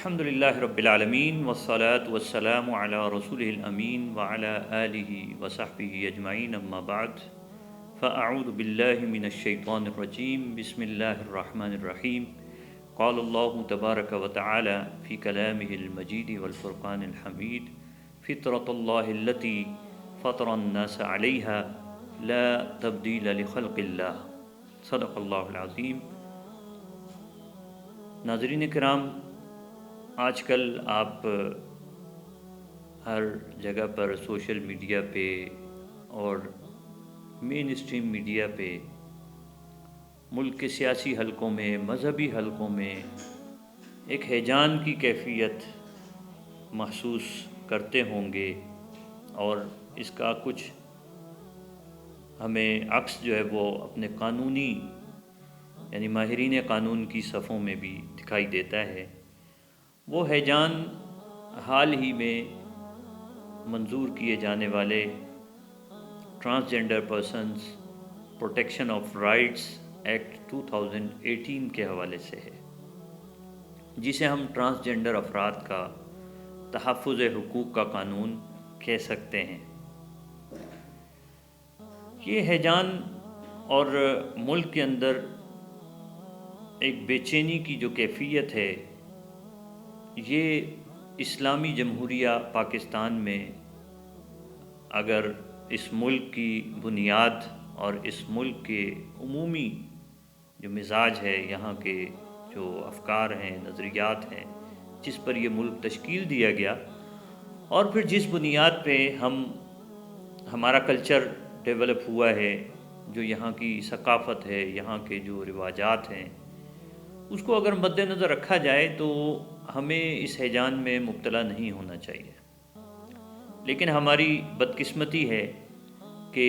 الحمدللہ رب العالمین والصلاة والسلام علی رسولہ الامین وعلی آلہ وصحبہ اجمعین اما بعد فاعوذ باللہ من الشیطان الرجیم بسم اللہ الرحمن الرحیم قال اللہ تبارک وتعالی فی کلامہ المجید والفرقان الحمید فطرۃ اللہ التی فطر الناس علیہا لا تبدیل لخلق اللہ صدق اللہ العظیم۔ ناظرین کرام، آج کل آپ ہر جگہ پر سوشل میڈیا پہ اور مین اسٹریم میڈیا پہ ملک کے سیاسی حلقوں میں، مذہبی حلقوں میں ایک ہیجان کی کیفیت محسوس کرتے ہوں گے، اور اس کا کچھ ہمیں عکس جو ہے وہ اپنے قانونی یعنی ماہرین قانون کی صفوں میں بھی دکھائی دیتا ہے۔ وہ ہیجان حال ہی میں منظور کیے جانے والے transgender persons protection of rights act 2018 کے حوالے سے ہے، جسے ہم ٹرانسجنڈر افراد کا تحفظ حقوق کا قانون کہہ سکتے ہیں۔ یہ ہیجان اور ملک کے اندر ایک بے چینی کی جو کیفیت ہے، یہ اسلامی جمہوریہ پاکستان میں اگر اس ملک کی بنیاد اور اس ملک کے عمومی جو مزاج ہے، یہاں کے جو افکار ہیں، نظریات ہیں، جس پر یہ ملک تشکیل دیا گیا، اور پھر جس بنیاد پہ ہمارا کلچر ڈیولپ ہوا ہے، جو یہاں کی ثقافت ہے، یہاں کے جو رواجات ہیں، اس کو اگر مد نظر رکھا جائے تو ہمیں اس ہیجان میں مبتلا نہیں ہونا چاہیے۔ لیکن ہماری بدقسمتی ہے کہ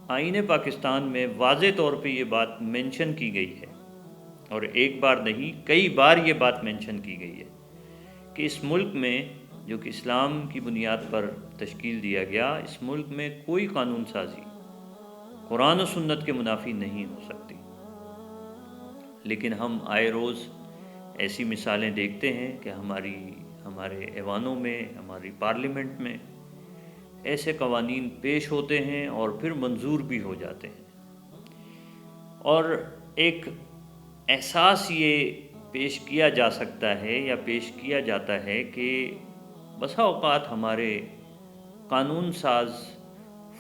آئین پاکستان میں واضح طور پہ یہ بات مینشن کی گئی ہے، اور ایک بار نہیں کئی بار یہ بات مینشن کی گئی ہے کہ اس ملک میں جو کہ اسلام کی بنیاد پر تشکیل دیا گیا، اس ملک میں کوئی قانون سازی قرآن و سنت کے منافی نہیں ہو سکتی۔ لیکن ہم آئے روز ایسی مثالیں دیکھتے ہیں کہ ہمارے ایوانوں میں، ہماری پارلیمنٹ میں ایسے قوانین پیش ہوتے ہیں اور پھر منظور بھی ہو جاتے ہیں، اور ایک احساس یہ پیش کیا جا سکتا ہے یا پیش کیا جاتا ہے کہ بسا اوقات ہمارے قانون ساز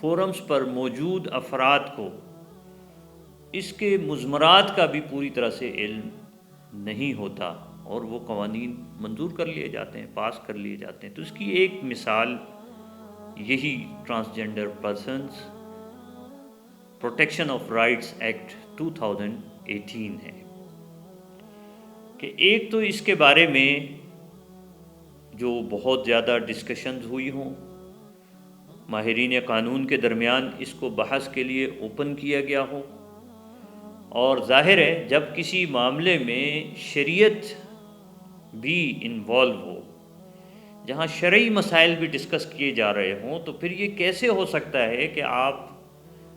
فورمز پر موجود افراد کو اس کے مضمرات کا بھی پوری طرح سے علم نہیں ہوتا، اور وہ قوانین منظور کر لیے جاتے ہیں، پاس کر لیے جاتے ہیں۔ تو اس کی ایک مثال یہی transgender persons protection of rights act 2018 ہے، کہ ایک تو اس کے بارے میں جو بہت زیادہ ڈسکشنز ہوئی ہوں، ماہرین قانون کے درمیان اس کو بحث کے لیے اوپن کیا گیا ہو، اور ظاہر ہے جب کسی معاملے میں شریعت بھی انوالو ہو، جہاں شرعی مسائل بھی ڈسکس کیے جا رہے ہوں، تو پھر یہ کیسے ہو سکتا ہے کہ آپ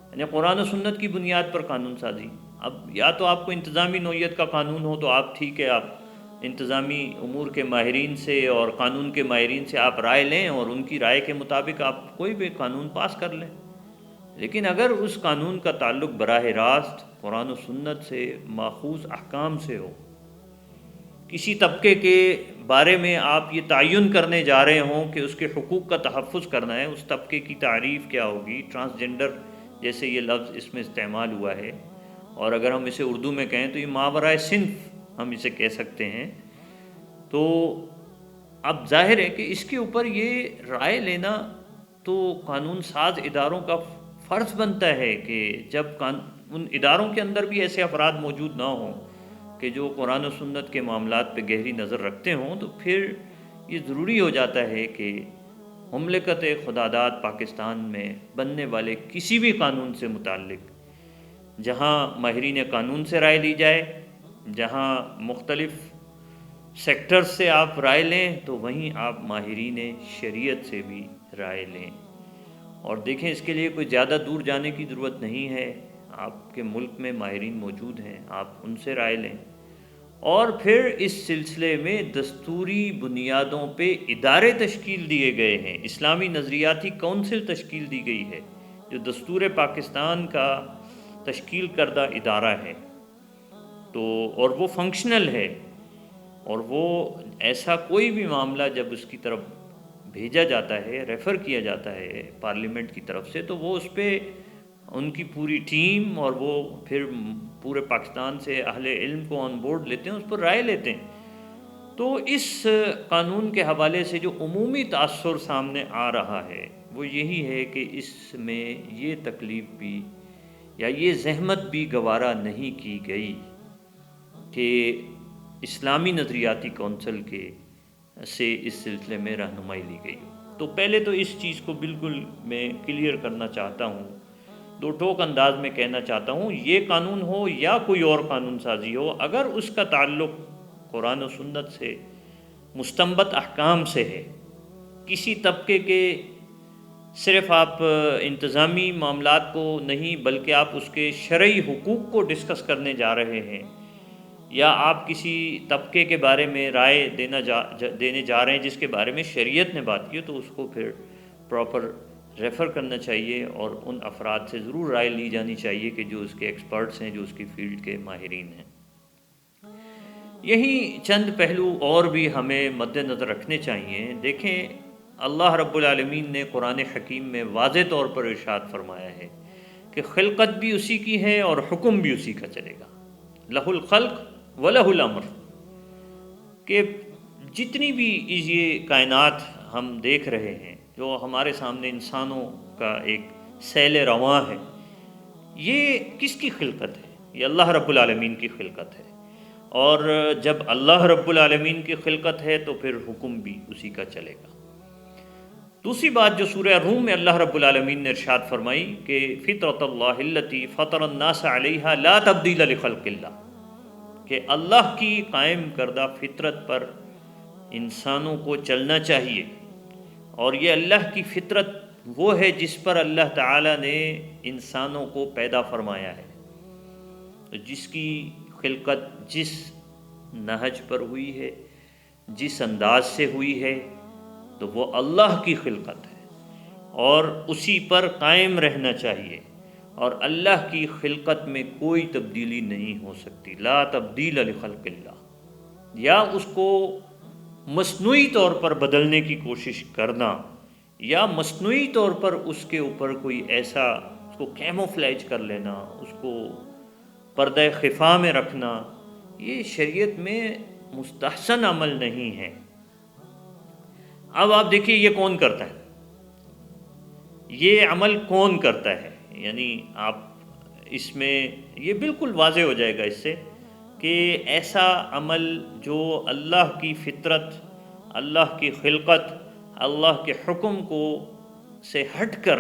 یعنی قرآن و سنت کی بنیاد پر قانون سازی؟ اب یا تو آپ کو انتظامی نوعیت کا قانون ہو تو آپ ٹھیک ہے، آپ انتظامی امور کے ماہرین سے اور قانون کے ماہرین سے آپ رائے لیں، اور ان کی رائے کے مطابق آپ کوئی بھی قانون پاس کر لیں۔ لیکن اگر اس قانون کا تعلق براہ راست قرآن و سنت سے ماخوذ احکام سے ہو، کسی طبقے کے بارے میں آپ یہ تعین کرنے جا رہے ہوں کہ اس کے حقوق کا تحفظ کرنا ہے، اس طبقے کی تعریف کیا ہوگی؟ ٹرانسجنڈر جیسے یہ لفظ اس میں استعمال ہوا ہے، اور اگر ہم اسے اردو میں کہیں تو یہ ماورائے صنف ہم اسے کہہ سکتے ہیں۔ تو اب ظاہر ہے کہ اس کے اوپر یہ رائے لینا تو قانون ساز اداروں کا فرض بنتا ہے کہ جب ان اداروں کے اندر بھی ایسے افراد موجود نہ ہوں کہ جو قرآن و سنت کے معاملات پہ گہری نظر رکھتے ہوں، تو پھر یہ ضروری ہو جاتا ہے کہ مملکت خداداد پاکستان میں بننے والے کسی بھی قانون سے متعلق جہاں ماہرین قانون سے رائے لی جائے، جہاں مختلف سیکٹر سے آپ رائے لیں، تو وہیں آپ ماہرین شریعت سے بھی رائے لیں۔ اور دیکھیں، اس کے لیے کوئی زیادہ دور جانے کی ضرورت نہیں ہے، آپ کے ملک میں ماہرین موجود ہیں، آپ ان سے رائے لیں، اور پھر اس سلسلے میں دستوری بنیادوں پہ ادارے تشکیل دیے گئے ہیں. اسلامی نظریاتی کونسل تشکیل دی گئی ہے جو دستور پاکستان کا تشکیل کردہ ادارہ ہے. تو اور وہ فنکشنل ہے، اور وہ ایسا کوئی بھی معاملہ جب اس کی طرف بھیجا جاتا ہے، ریفر کیا جاتا ہے پارلیمنٹ کی طرف سے، تو وہ اس پہ ان کی پوری ٹیم اور وہ پھر پورے پاکستان سے اہل علم کو آن بورڈ لیتے ہیں، اس پر رائے لیتے ہیں. تو اس قانون کے حوالے سے جو عمومی تاثر سامنے آ رہا ہے وہ یہی ہے کہ اس میں یہ تکلیف بھی یا یہ زحمت بھی گوارا نہیں کی گئی کہ اسلامی نظریاتی کونسل سے اس سلسلے میں رہنمائی لی گئی. تو پہلے تو اس چیز کو بالکل میں کلیئر کرنا چاہتا ہوں، دو ٹوک انداز میں کہنا چاہتا ہوں، یہ قانون ہو یا کوئی اور قانون سازی ہو، اگر اس کا تعلق قرآن و سنت سے، مستنبط احکام سے ہے، کسی طبقے کے صرف آپ انتظامی معاملات کو نہیں بلکہ آپ اس کے شرعی حقوق کو ڈسکس کرنے جا رہے ہیں، یا آپ کسی طبقے کے بارے میں رائے دینے جا رہے ہیں جس کے بارے میں شریعت نے بات کی، تو اس کو پھر پراپر ریفر کرنا چاہیے اور ان افراد سے ضرور رائے لی جانی چاہیے کہ جو اس کے ایکسپرٹس ہیں، جو اس کی فیلڈ کے ماہرین ہیں. یہی چند پہلو اور بھی ہمیں مد نظر رکھنے چاہیے. دیکھیں، اللہ رب العالمین نے قرآن حکیم میں واضح طور پر ارشاد فرمایا ہے کہ خلقت بھی اسی کی ہے اور حکم بھی اسی کا چلے گا. لہ الخلق و لہ الامر، کہ جتنی بھی یہ کائنات ہم دیکھ رہے ہیں، جو ہمارے سامنے انسانوں کا ایک سیل رواں ہے، یہ کس کی خلقت ہے؟ یہ اللہ رب العالمین کی خلقت ہے. اور جب اللہ رب العالمین کی خلقت ہے تو پھر حکم بھی اسی کا چلے گا. دوسری بات جو سورہ روم میں اللہ رب العالمین نے ارشاد فرمائی کہ فطرۃ اللہ التی فطر الناس علیہا لا تبدیل لخلق اللہ، کہ اللہ کی قائم کردہ فطرت پر انسانوں کو چلنا چاہیے. اور یہ اللہ کی فطرت وہ ہے جس پر اللہ تعالی نے انسانوں کو پیدا فرمایا ہے. جس کی خلقت جس نہج پر ہوئی ہے، جس انداز سے ہوئی ہے، تو وہ اللہ کی خلقت ہے اور اسی پر قائم رہنا چاہیے. اور اللہ کی خلقت میں کوئی تبدیلی نہیں ہو سکتی. لا تبدیل لخلق اللہ. یا اس کو مصنوعی طور پر بدلنے کی کوشش کرنا، یا مصنوعی طور پر اس کے اوپر کوئی ایسا اس کو کیموفلیج کر لینا، اس کو پردہ خفا میں رکھنا، یہ شریعت میں مستحسن عمل نہیں ہے. اب آپ دیکھیے یہ کون کرتا ہے، یہ عمل کون کرتا ہے؟ یعنی آپ اس میں یہ بالکل واضح ہو جائے گا اس سے کہ ایسا عمل جو اللہ کی فطرت، اللہ کی خلقت، اللہ کے حکم کو سے ہٹ کر،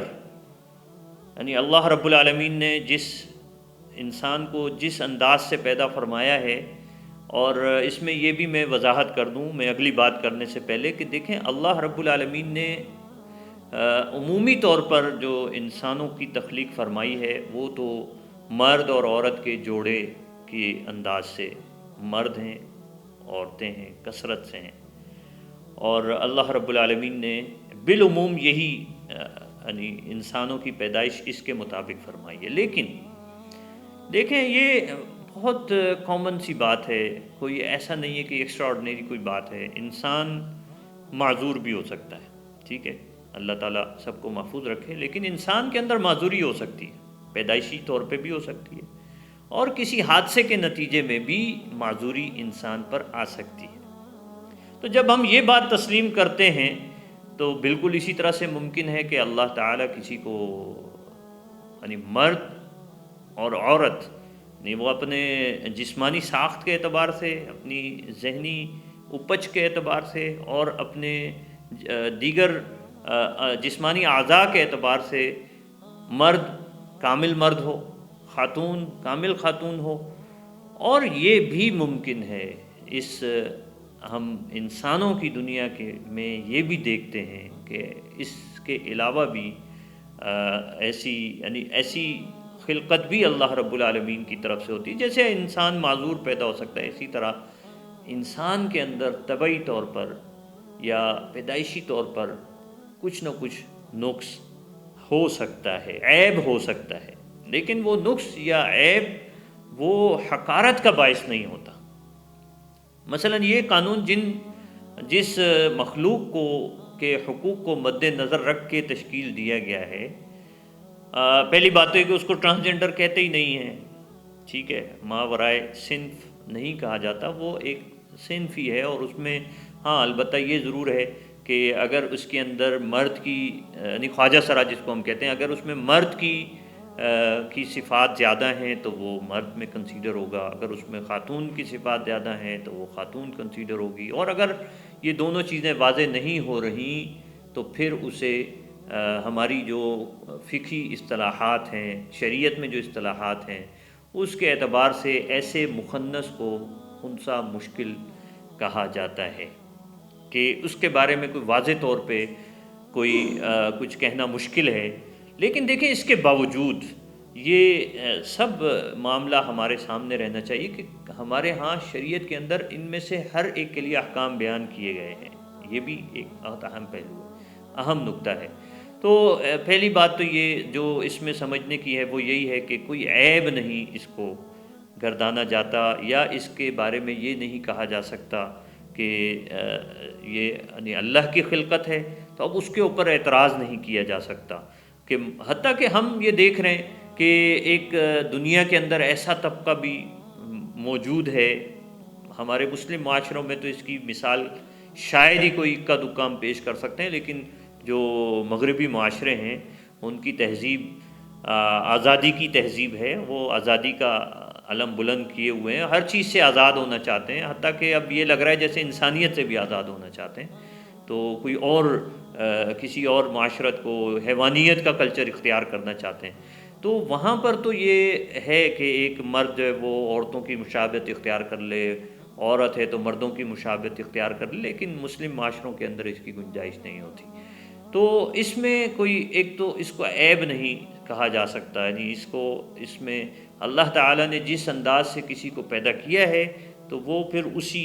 یعنی اللہ رب العالمین نے جس انسان کو جس انداز سے پیدا فرمایا ہے. اور اس میں یہ بھی میں وضاحت کر دوں میں اگلی بات کرنے سے پہلے کہ دیکھیں، اللہ رب العالمین نے عمومی طور پر جو انسانوں کی تخلیق فرمائی ہے وہ تو مرد اور عورت کے جوڑے کے انداز سے، مرد ہیں، عورتیں ہیں، کثرت سے ہیں. اور اللہ رب العالمین نے بالعموم یہی یعنی انسانوں کی پیدائش اس کے مطابق فرمائی ہے. لیکن دیکھیں یہ بہت کامن سی بات ہے، کوئی ایسا نہیں ہے کہ ایکسٹرا آرڈنری کوئی بات ہے. انسان معذور بھی ہو سکتا ہے، ٹھیک ہے، اللہ تعالیٰ سب کو محفوظ رکھے، لیکن انسان کے اندر معذوری ہو سکتی ہے، پیدائشی طور پہ بھی ہو سکتی ہے، اور کسی حادثے کے نتیجے میں بھی معذوری انسان پر آ سکتی ہے. تو جب ہم یہ بات تسلیم کرتے ہیں تو بالکل اسی طرح سے ممکن ہے کہ اللہ تعالیٰ کسی کو یعنی مرد اور عورت نہیں، وہ اپنے جسمانی ساخت کے اعتبار سے، اپنی ذہنی اپج کے اعتبار سے، اور اپنے دیگر جسمانی اعضاء کے اعتبار سے مرد کامل مرد ہو، خاتون کامل خاتون ہو. اور یہ بھی ممکن ہے، ہم انسانوں کی دنیا میں یہ بھی دیکھتے ہیں کہ اس کے علاوہ بھی ایسی خلقت بھی اللہ رب العالمین کی طرف سے ہوتی ہے. جیسے انسان معذور پیدا ہو سکتا ہے، اسی طرح انسان کے اندر طبعی طور پر یا پیدائشی طور پر کچھ نہ کچھ نقص ہو سکتا ہے، عیب ہو سکتا ہے، لیکن وہ نقص یا عیب وہ حقارت کا باعث نہیں ہوتا. مثلا یہ قانون جس مخلوق کو کے حقوق کو مد نظر رکھ کے تشکیل دیا گیا ہے، پہلی بات تو ہے کہ اس کو ٹرانسجنڈر کہتے ہی نہیں ہیں، ٹھیک ہے، ماورائے صنف نہیں کہا جاتا، وہ ایک صنف ہی ہے. اور اس میں ہاں البتہ یہ ضرور ہے کہ اگر اس کے اندر مرد کی یعنی خواجہ سرا جس کو ہم کہتے ہیں، اگر اس میں مرد کی صفات زیادہ ہیں تو وہ مرد میں کنسیڈر ہوگا، اگر اس میں خاتون کی صفات زیادہ ہیں تو وہ خاتون کنسیڈر ہوگی. اور اگر یہ دونوں چیزیں واضح نہیں ہو رہی تو پھر اسے ہماری جو فقہی اصطلاحات ہیں، شریعت میں جو اصطلاحات ہیں، اس کے اعتبار سے ایسے مخنث کو خنثی مشکل کہا جاتا ہے کہ اس کے بارے میں کوئی واضح طور پہ کوئی کچھ کہنا مشکل ہے. لیکن دیکھیں اس کے باوجود یہ سب معاملہ ہمارے سامنے رہنا چاہیے کہ ہمارے ہاں شریعت کے اندر ان میں سے ہر ایک کے لیے احکام بیان کیے گئے ہیں. یہ بھی ایک بہت اہم پہلو ہے، اہم نکتہ ہے. تو پہلی بات تو یہ جو اس میں سمجھنے کی ہے وہ یہی ہے کہ کوئی عیب نہیں اس کو گردانا جاتا، یا اس کے بارے میں یہ نہیں کہا جا سکتا کہ یہ یعنی اللہ کی خلقت ہے تو اب اس کے اوپر اعتراض نہیں کیا جا سکتا. کہ حتیٰ کہ ہم یہ دیکھ رہے ہیں کہ ایک دنیا کے اندر ایسا طبقہ بھی موجود ہے، ہمارے مسلم معاشروں میں تو اس کی مثال شاید ہی کوئی اکا دکا ہم پیش کر سکتے ہیں، لیکن جو مغربی معاشرے ہیں ان کی تہذیب آزادی کی تہذیب ہے، وہ آزادی کا علم بلند کیے ہوئے ہیں، ہر چیز سے آزاد ہونا چاہتے ہیں، حتیٰ کہ اب یہ لگ رہا ہے جیسے انسانیت سے بھی آزاد ہونا چاہتے ہیں. تو کوئی اور کسی اور معاشرت کو حیوانیت کا کلچر اختیار کرنا چاہتے ہیں. تو وہاں پر تو یہ ہے کہ ایک مرد جو ہے وہ عورتوں کی مشابہت اختیار کر لے، عورت ہے تو مردوں کی مشابہت اختیار کر لے، لیکن مسلم معاشروں کے اندر اس کی گنجائش نہیں ہوتی. تو اس میں کوئی ایک تو اس کو عیب نہیں کہا جا سکتا، یعنی اس میں اللہ تعالیٰ نے جس انداز سے کسی کو پیدا کیا ہے تو وہ پھر اسی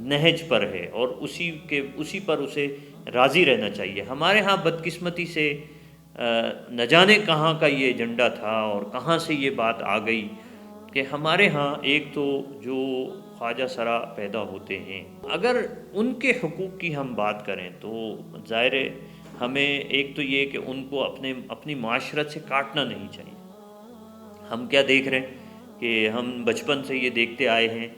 نہج پر ہے اور اسی پر اسے راضی رہنا چاہیے. ہمارے ہاں بدقسمتی سے نہ جانے کہاں کا یہ ایجنڈا تھا اور کہاں سے یہ بات آ گئی کہ ہمارے ہاں ایک تو جو خواجہ سرا پیدا ہوتے ہیں، اگر ان کے حقوق کی ہم بات کریں تو ظاہر ہے ہمیں ایک تو یہ کہ ان کو اپنی معاشرت سے کاٹنا نہیں چاہیے. ہم کیا دیکھ رہے ہیں کہ ہم بچپن سے یہ دیکھتے آئے ہیں،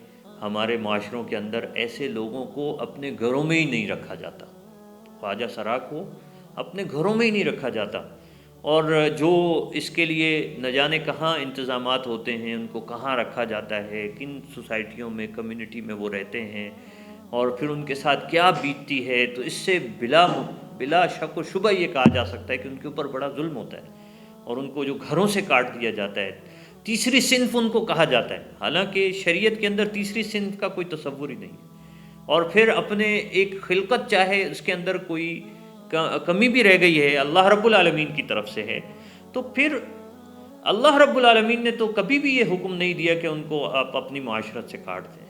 ہمارے معاشروں کے اندر ایسے لوگوں کو اپنے گھروں میں ہی نہیں رکھا جاتا، خواجہ سرا کو اپنے گھروں میں ہی نہیں رکھا جاتا. اور جو اس کے لیے نہ جانے کہاں انتظامات ہوتے ہیں، ان کو کہاں رکھا جاتا ہے، کن سوسائٹیوں میں کمیونٹی میں وہ رہتے ہیں، اور پھر ان کے ساتھ کیا بیتتی ہے. تو اس سے بلا شک و شبہ یہ کہا جا سکتا ہے کہ ان کے اوپر بڑا ظلم ہوتا ہے اور ان کو جو گھروں سے کاٹ دیا جاتا ہے. تیسری صنف ان کو کہا جاتا ہے، حالانکہ شریعت کے اندر تیسری صنف کا کوئی تصور ہی نہیں. اور پھر اپنے ایک خلقت چاہے اس کے اندر کوئی کمی بھی رہ گئی ہے، اللہ رب العالمین کی طرف سے ہے، تو پھر اللہ رب العالمین نے تو کبھی بھی یہ حکم نہیں دیا کہ ان کو آپ اپنی معاشرت سے کاٹ دیں.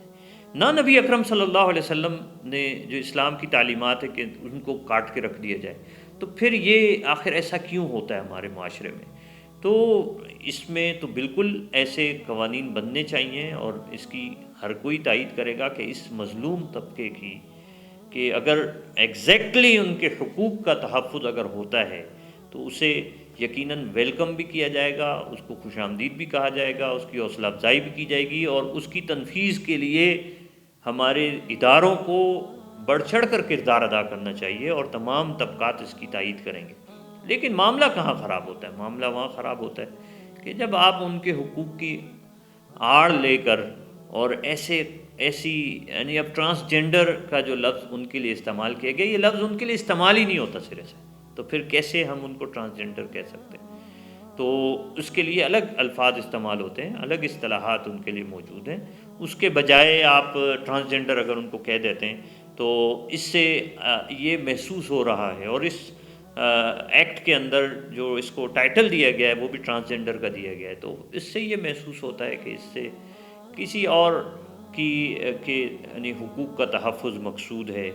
نہ نبی اکرم صلی اللہ علیہ وسلم نے جو اسلام کی تعلیمات ہے کہ ان کو کاٹ کے رکھ دیا جائے. تو پھر یہ آخر ایسا کیوں ہوتا ہے ہمارے معاشرے میں؟ تو اس میں تو بالکل ایسے قوانین بننے چاہیے، اور اس کی ہر کوئی تائید کرے گا کہ اس مظلوم طبقے کی کہ اگر ایگزیکٹلی ان کے حقوق کا تحفظ اگر ہوتا ہے تو اسے یقیناً ویلکم بھی کیا جائے گا، اس کو خوش آمدید بھی کہا جائے گا، اس کی حوصلہ افزائی بھی کی جائے گی، اور اس کی تنفیذ کے لیے ہمارے اداروں کو بڑھ چڑھ کر کردار ادا کرنا چاہیے، اور تمام طبقات اس کی تائید کریں گے. لیکن معاملہ کہاں خراب ہوتا ہے؟ معاملہ وہاں خراب ہوتا ہے کہ جب آپ ان کے حقوق کی آڑ لے کر اور ایسی یعنی اب ٹرانسجنڈر کا جو لفظ ان کے لیے استعمال کیا گیا، یہ لفظ ان کے لیے استعمال ہی نہیں ہوتا سرے سے، تو پھر کیسے ہم ان کو ٹرانسجنڈر کہہ سکتے ہیں؟ تو اس کے لیے الگ الفاظ استعمال ہوتے ہیں، الگ اصطلاحات ان کے لیے موجود ہیں. اس کے بجائے آپ ٹرانسجنڈر اگر ان کو کہہ دیتے ہیں تو اس سے یہ محسوس ہو رہا ہے، اور اس ایکٹ کے اندر جو اس کو ٹائٹل دیا گیا ہے وہ بھی ٹرانسجنڈر کا دیا گیا ہے، تو اس سے یہ محسوس ہوتا ہے کہ اس سے کسی اور کی یعنی حقوق کا تحفظ مقصود ہے،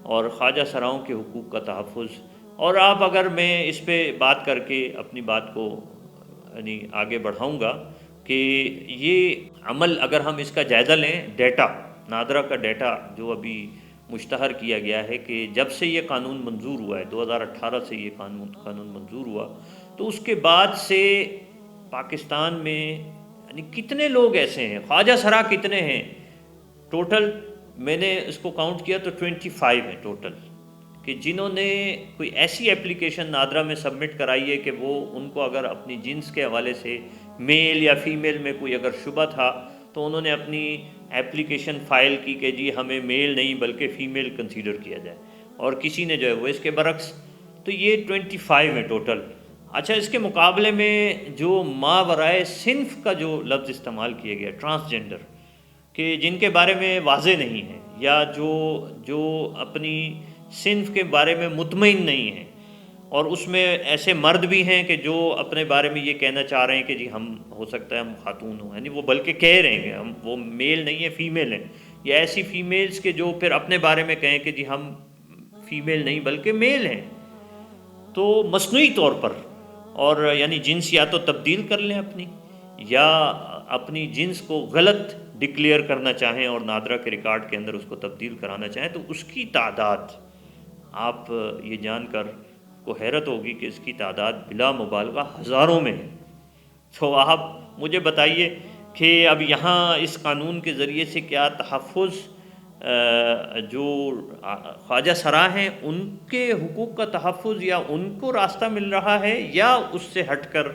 اور خواجہ سراؤں کے حقوق کا تحفظ۔ اور آپ اگر میں اس پہ بات کر کے اپنی بات کو یعنی آگے بڑھاؤں گا کہ یہ عمل اگر ہم اس کا جائزہ لیں، ڈیٹا نادرا کا ڈیٹا جو ابھی مشتہر کیا گیا ہے کہ جب سے یہ قانون منظور ہوا ہے، 2018 سے یہ قانون منظور ہوا، تو اس کے بعد سے پاکستان میں یعنی کتنے لوگ ایسے ہیں، خواجہ سرا کتنے ہیں ٹوٹل، میں نے اس کو کاؤنٹ کیا تو 25 ہیں ٹوٹل، کہ جنہوں نے کوئی ایسی اپلیکیشن نادرا میں سبمٹ کرائی ہے کہ وہ ان کو اگر اپنی جنس کے حوالے سے میل یا فیمیل میں کوئی اگر شبہ تھا تو انہوں نے اپنی اپلیکیشن فائل کی کہ جی ہمیں میل نہیں بلکہ فیمیل کنسیڈر کیا جائے، اور کسی نے جو ہے وہ اس کے برعکس، تو یہ 25 ہے ٹوٹل۔ اچھا، اس کے مقابلے میں جو ماورائے صنف کا جو لفظ استعمال کیا گیا ٹرانسجنڈر، کہ جن کے بارے میں واضح نہیں ہے یا جو اپنی صنف کے بارے میں مطمئن نہیں ہیں، اور اس میں ایسے مرد بھی ہیں کہ جو اپنے بارے میں یہ کہنا چاہ رہے ہیں کہ جی ہم ہو سکتا ہے ہم خاتون ہوں، یعنی وہ بلکہ کہہ رہے ہیں کہ ہم وہ میل نہیں ہیں فیمیل ہیں، یا ایسی فیمیلز کے جو پھر اپنے بارے میں کہیں کہ جی ہم فیمیل نہیں بلکہ میل ہیں، تو مصنوعی طور پر، اور یعنی جنس یا تو تبدیل کر لیں اپنی، یا اپنی جنس کو غلط ڈکلیئر کرنا چاہیں اور نادرا کے ریکارڈ کے اندر اس کو تبدیل کرانا چاہیں، تو اس کی تعداد آپ یہ جان کر کو حیرت ہوگی کہ اس کی تعداد بلا مبالغہ ہزاروں میں ہے۔ تو آپ مجھے بتائیے کہ اب یہاں اس قانون کے ذریعے سے کیا تحفظ جو خواجہ سرا ہیں ان کے حقوق کا تحفظ یا ان کو راستہ مل رہا ہے یا اس سے ہٹ کر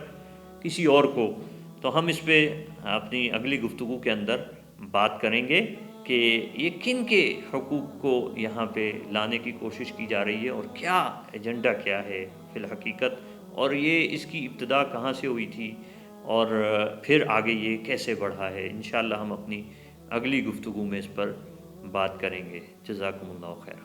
کسی اور کو؟ تو ہم اس پہ اپنی اگلی گفتگو کے اندر بات کریں گے کہ یہ کن کے حقوق کو یہاں پہ لانے کی کوشش کی جا رہی ہے اور کیا ایجنڈا کیا ہے فی الحقیقت، اور یہ اس کی ابتدا کہاں سے ہوئی تھی اور پھر آگے یہ کیسے بڑھا ہے۔ انشاءاللہ ہم اپنی اگلی گفتگو میں اس پر بات کریں گے۔ جزاکم اللہ خیر۔